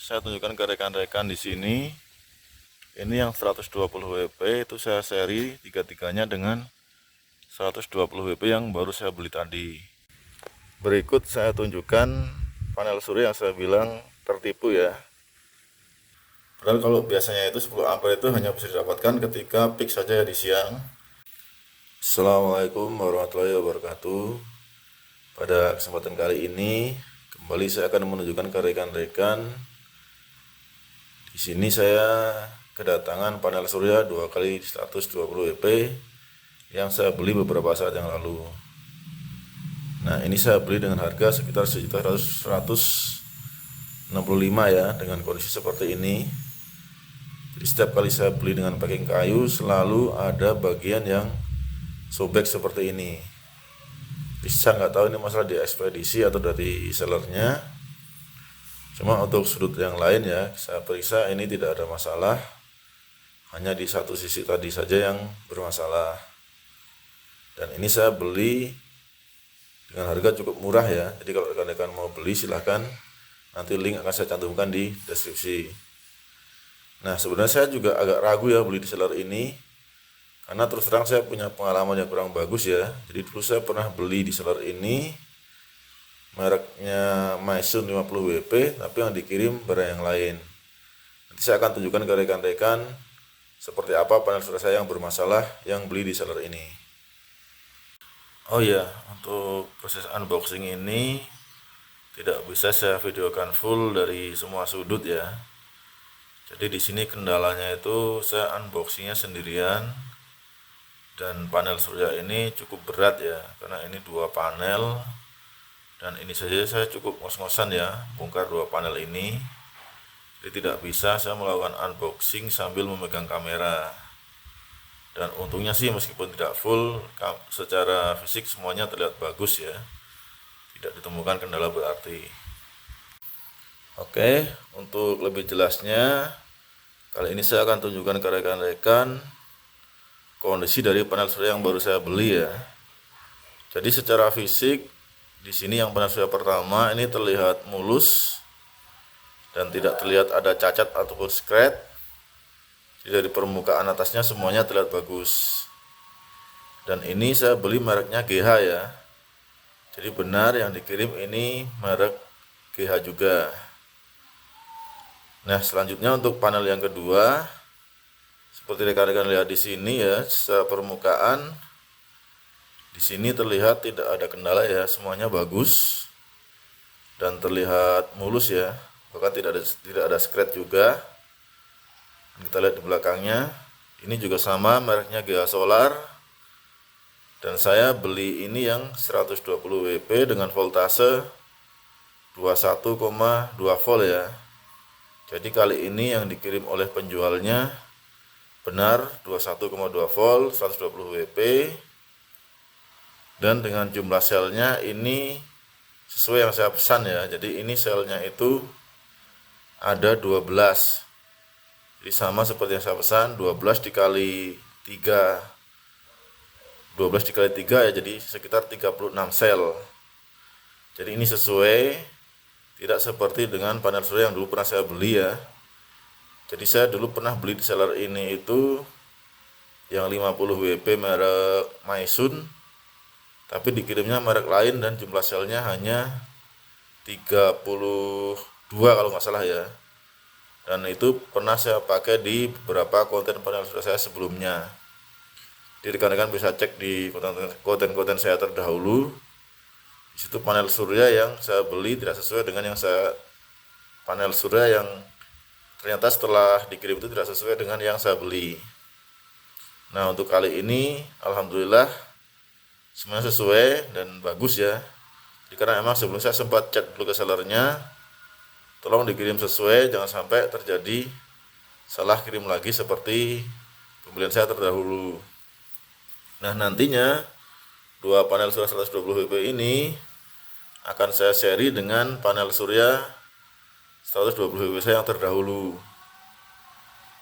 saya tunjukkan ke rekan-rekan di sini. Ini yang 120 WP itu saya seri tiga-tiganya dengan 120 WP yang baru saya beli tadi. Berikut saya tunjukkan panel surya yang saya bilang tertipu ya. Padahal kalau biasanya itu 10 ampere itu hanya bisa didapatkan ketika peak saja ya di siang. Assalamualaikum warahmatullahi wabarakatuh. Pada kesempatan kali ini kembali saya akan menunjukkan ke rekan-rekan. Di sini saya kedatangan panel surya 2 kali 120 WP yang saya beli beberapa saat yang lalu. Nah, ini saya beli dengan harga sekitar 1.165 ya, dengan kondisi seperti ini. Jadi setiap kali saya beli dengan packing kayu selalu ada bagian yang sobek seperti ini. Bisa nggak tahu ini masalah di ekspedisi atau dari sellernya. Cuma untuk sudut yang lain ya, saya periksa ini tidak ada masalah. Hanya di satu sisi tadi saja yang bermasalah. Dan ini saya beli dengan harga cukup murah ya. Jadi kalau rekan-rekan mau beli silahkan. Nanti link akan saya cantumkan di deskripsi. Nah, sebenarnya saya juga agak ragu ya beli di seller ini. Karena terus terang saya punya pengalaman yang kurang bagus ya. Jadi dulu saya pernah beli di seller ini. Mereknya Maisun 50 WP, tapi yang dikirim barang yang lain. Nanti saya akan tunjukkan ke rekan-rekan seperti apa panel surya saya yang bermasalah yang beli di seller ini. Oh ya, untuk proses unboxing ini tidak bisa saya videokan full dari semua sudut ya. Jadi di sini kendalanya itu saya unboxingnya sendirian. Dan panel surya ini cukup berat ya, karena ini 2 panel. Dan ini saja saya cukup ngos-ngosan ya, bongkar 2 panel ini. Jadi tidak bisa saya melakukan unboxing sambil memegang kamera. Dan untungnya sih meskipun tidak full, secara fisik semuanya terlihat bagus ya. Tidak ditemukan kendala berarti. Oke, untuk lebih jelasnya, kali ini saya akan tunjukkan ke rekan-rekan kondisi dari panel surya yang baru saya beli ya. Jadi secara fisik di sini yang panel surya pertama ini terlihat mulus dan tidak terlihat ada cacat ataupun scratch. Jadi dari permukaan atasnya semuanya terlihat bagus. Dan ini saya beli mereknya GH ya. Jadi benar yang dikirim ini merek GH juga. Nah, selanjutnya untuk panel yang kedua, seperti rekan-rekan lihat di sini ya, secara permukaan di sini terlihat tidak ada kendala ya, semuanya bagus dan terlihat mulus ya, bahkan tidak ada scratch juga. Kita lihat di belakangnya, ini juga sama mereknya GH Solar. Dan saya beli ini yang 120 WP dengan voltase 21,2 volt ya. Jadi kali ini yang dikirim oleh penjualnya benar 21,2 volt 120 WP. Dan dengan jumlah selnya ini sesuai yang saya pesan ya. Jadi ini selnya itu ada 12. Jadi sama seperti yang saya pesan, 12 dikali 3. 12 dikali 3 ya, jadi sekitar 36 sel. Jadi ini sesuai, tidak seperti dengan panel surya yang dulu pernah saya beli ya. Jadi saya dulu pernah beli di seller ini itu yang 50 WP merek Maisun, tapi dikirimnya merek lain dan jumlah selnya hanya 32 kalau nggak salah ya. Dan itu pernah saya pakai di beberapa konten panel surya saya sebelumnya. Jadi rekan-rekan bisa cek di konten-konten saya terdahulu. Di situ panel surya yang saya beli tidak sesuai dengan panel surya yang ternyata setelah dikirim itu tidak sesuai dengan yang saya beli. Nah, untuk kali ini alhamdulillah semuanya sesuai dan bagus ya. Jadi karena emang sebelum saya sempat chat dulu ke sellernya, tolong dikirim sesuai, jangan sampai terjadi salah kirim lagi seperti pembelian saya terdahulu. Nah, nantinya 2 panel surya 120 WP ini akan saya seri dengan panel surya 120 WP saya yang terdahulu.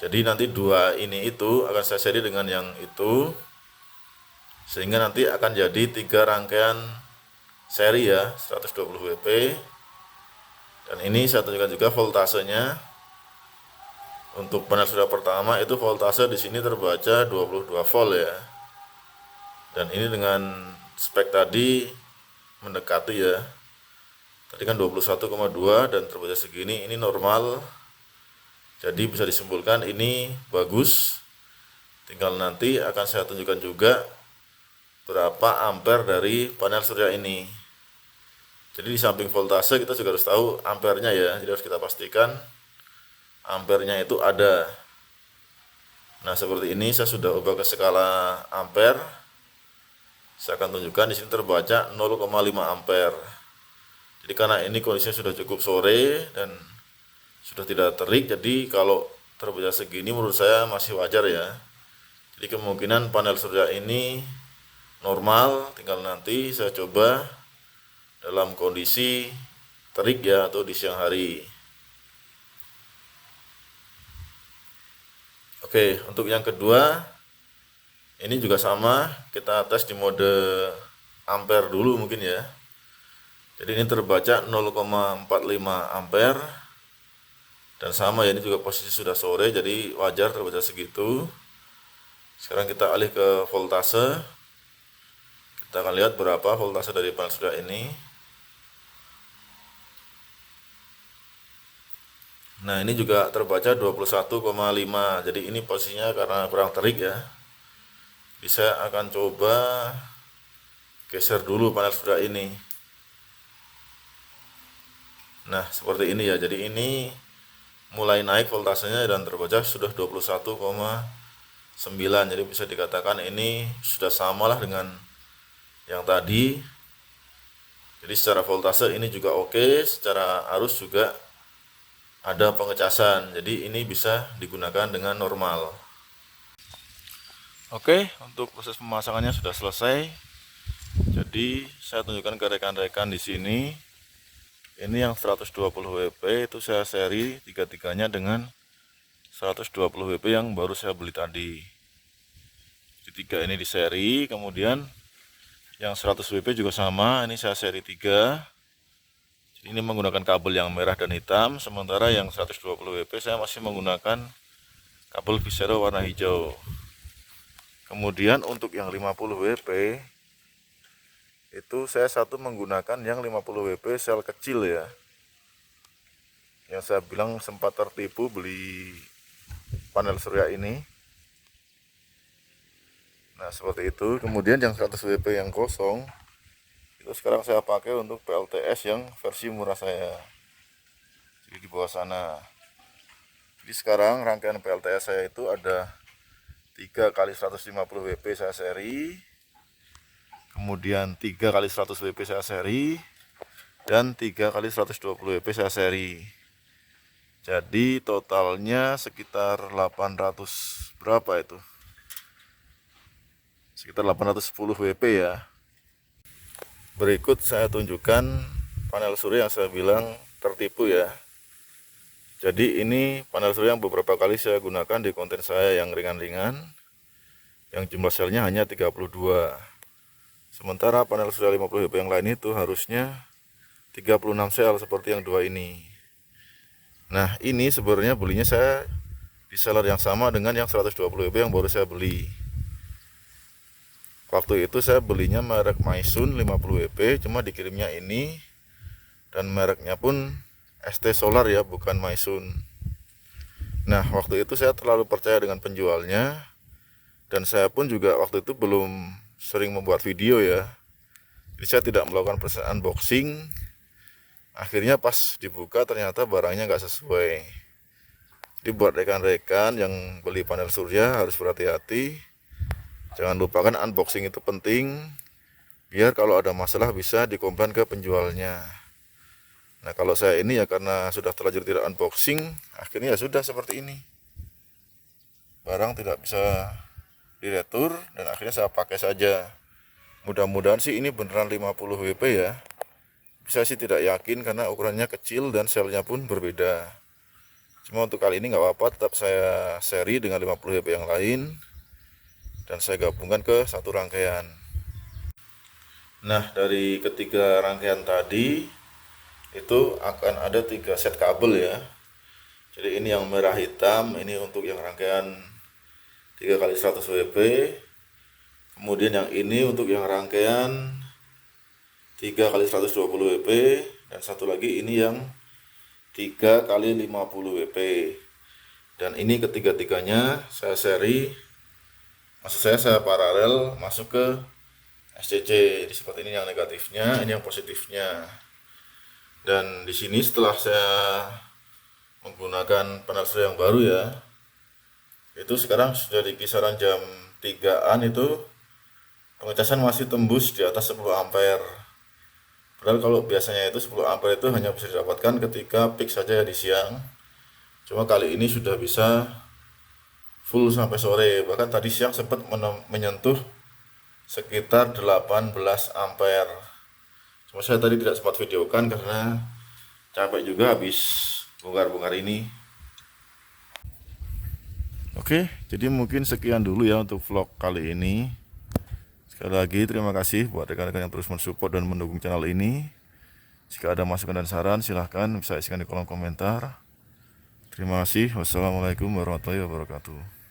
Jadi nanti 2 ini itu akan saya seri dengan yang itu, sehingga nanti akan jadi 3 rangkaian seri ya 120 WP. Dan ini saya tunjukkan juga voltasenya. Untuk panel surya pertama itu voltase di sini terbaca 22 volt ya. Dan ini dengan spek tadi mendekati ya. Tadi kan 21,2 dan terbaca segini, ini normal. Jadi bisa disimpulkan ini bagus. Tinggal nanti akan saya tunjukkan juga berapa ampere dari panel surya ini. Jadi di samping voltase kita juga harus tahu ampernya ya. Jadi harus kita pastikan ampernya itu ada. Nah, seperti ini saya sudah ubah ke skala ampere. Saya akan tunjukkan di sini terbaca 0,5 ampere. Jadi karena ini kondisinya sudah cukup sore dan sudah tidak terik, jadi kalau terbaca segini menurut saya masih wajar ya. Jadi kemungkinan panel surya ini normal, tinggal nanti saya coba dalam kondisi terik ya atau di siang hari. Oke, untuk yang kedua ini juga sama, kita tes di mode ampere dulu mungkin ya. Jadi ini terbaca 0,45 ampere dan sama ya, ini juga posisi sudah sore jadi wajar terbaca segitu. Sekarang kita alih ke voltase. Kita akan lihat berapa voltase dari panel surya ini. Nah, ini juga terbaca 21,5. Jadi ini posisinya karena kurang terik ya. Bisa akan coba geser dulu panel surya ini. Nah, seperti ini ya. Jadi ini mulai naik voltasenya dan terbaca sudah 21,9. Jadi bisa dikatakan ini sudah samalah dengan yang tadi. Jadi secara voltase ini juga oke, secara arus juga ada pengecasan. Jadi ini bisa digunakan dengan normal. Oke, untuk proses pemasangannya sudah selesai. Jadi saya tunjukkan ke rekan-rekan di sini. Ini yang 120 WP itu saya seri tiga-tiganya dengan 120 WP yang baru saya beli tadi. Jadi tiga ini di seri, kemudian yang 100 WP juga sama, ini saya seri 3. Jadi ini menggunakan kabel yang merah dan hitam, sementara yang 120 WP saya masih menggunakan kabel Visero warna hijau. Kemudian untuk yang 50 WP itu saya satu menggunakan yang 50 WP sel kecil ya. Yang saya bilang sempat tertipu beli panel surya ini. Nah, seperti itu. Kemudian yang 100 WP yang kosong itu sekarang saya pakai untuk PLTS yang versi murah saya. Jadi di bawah sana. Jadi sekarang rangkaian PLTS saya itu ada 3 kali 150 WP saya seri. Kemudian 3 kali 100 WP saya seri dan 3 kali 120 WP saya seri. Jadi totalnya sekitar 800 berapa itu? Sekitar 810 WP ya. Berikut saya tunjukkan panel surya yang saya bilang tertipu ya. Jadi ini panel surya yang beberapa kali saya gunakan di konten saya yang ringan-ringan, yang jumlah selnya hanya 32. Sementara panel surya 50 WP yang lain itu harusnya 36 sel seperti yang dua ini. Nah, ini sebenarnya belinya saya di seller yang sama dengan yang 120 WP yang baru saya beli. Waktu itu saya belinya merek Maisun 50 WP, cuma dikirimnya ini dan mereknya pun ST Solar ya, bukan Maisun. Nah, waktu itu saya terlalu percaya dengan penjualnya dan saya pun juga waktu itu belum sering membuat video ya. Jadi saya tidak melakukan proses unboxing. Akhirnya pas dibuka ternyata barangnya nggak sesuai. Jadi buat rekan-rekan yang beli panel surya harus berhati-hati. Jangan lupakan unboxing itu penting. Biar kalau ada masalah bisa dikomplain ke penjualnya. Nah, kalau saya ini ya karena sudah terlanjur tidak unboxing, akhirnya ya sudah seperti ini. Barang tidak bisa diretur dan akhirnya saya pakai saja. Mudah-mudahan sih ini beneran 50 WP ya. Saya sih tidak yakin karena ukurannya kecil dan selnya pun berbeda. Cuma untuk kali ini nggak apa-apa, tetap saya seri dengan 50 WP yang lain dan saya gabungkan ke satu rangkaian. Nah, dari ketiga rangkaian tadi itu akan ada 3 set kabel ya. Jadi ini yang merah hitam, ini untuk yang rangkaian 3 kali 100 WP. Kemudian yang ini untuk yang rangkaian 3 kali 120 WP, dan satu lagi ini yang 3 kali 50 WP. Dan ini ketiga-tiganya saya seri, maksud saya paralel masuk ke SCC. Jadi seperti ini yang negatifnya, ini yang positifnya. Dan di sini setelah saya menggunakan penalsuran yang baru ya, itu sekarang sudah di kisaran jam 3-an itu pengecasan masih tembus di atas 10 ampere. Padahal kalau biasanya itu 10 ampere itu hanya bisa didapatkan ketika peak saja di siang. Cuma kali ini sudah bisa full sampai sore. Bahkan tadi siang sempat menyentuh sekitar 18 ampere. Cuma saya tadi tidak sempat videokan karena capek juga habis bongkar-bongkar ini. Oke, jadi mungkin sekian dulu ya untuk vlog kali ini. Sekali lagi terima kasih buat rekan-rekan yang terus mensupport dan mendukung channel ini. Jika ada masukan dan saran silahkan bisa isikan di kolom komentar. Terima kasih. Wassalamualaikum warahmatullahi wabarakatuh.